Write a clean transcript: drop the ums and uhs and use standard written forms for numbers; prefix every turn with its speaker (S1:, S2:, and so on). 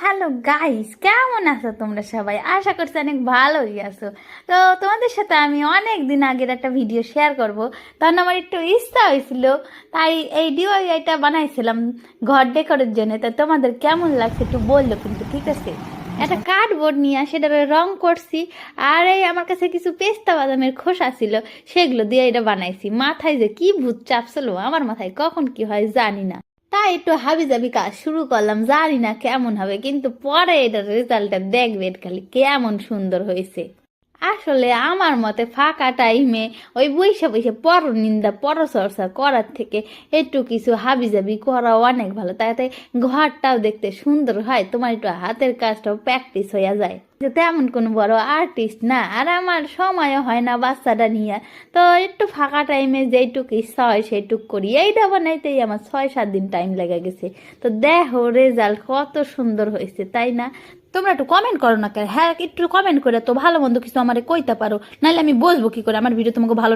S1: Hello guys, কেমন আছো তোমরা সবাই? আশা করছি অনেক ভালোই আছো। তো তোমাদের সাথে আমি অনেক দিন আগের একটা ভিডিও শেয়ার করব, তখন আমার একটু ইচ্ছা হয়েছিল, তাই এই ডিআইওয়াইটা বানাইছিলাম ঘর ডেকোরের জন্য। তো তোমাদের কেমন লাগছে একটু বললো কিন্তু, ঠিক আছে? একটা কার্ডবোর্ড নিয়ে সেটার রং করছি, আর এই আমার কাছে কিছু পেস্তা বাদামের খোসা ছিল, সেগুলো দিয়ে এটা বানাইছি। মাথায় যে কি ভূত চাপছিল আমার মাথায়, কখন কি হয় জানি না, তাই একটু হাবিজাবি কাজ শুরু করলাম। জানি না কেমন হবে, কিন্তু পরে এটার রেজাল্টটা দেখবে খালি কেমন সুন্দর হয়েছে। আসলে আমার মতে ফাঁকা টাইমে ওই বইসা বইসা পরনিন্দা পরচর্চা করার থেকে একটু কিছু হাবিজাবি করা অনেক ভালো, তাতে ঘরটাও দেখতে সুন্দর হয়, তোমার একটু হাতের কাজটাও প্র্যাকটিস হয়ে যায়। যে তেমন কোনো বড় আর্টিস্ট না, আর আমার সময়ও হয় না বাচ্চাটা নিয়ে, তো একটু ফাঁকা টাইমে যেইটুকু ইচ্ছা হয় সেইটুক করি। এইটা বানাইতেই আমার 6-7 দিন টাইম লেগে গেছে। তো দেখো রেজাল্ট কত সুন্দর হয়েছে, তাই না? তোমরা একটু কমেন্ট করো না কেন? হ্যাঁ, একটু কমেন্ট করে তো ভালো মন্দ কিছু আমারে কইতে পারো, নাহলে আমি বুঝবো কি করে আমার ভিডিও তোমাকে ভালো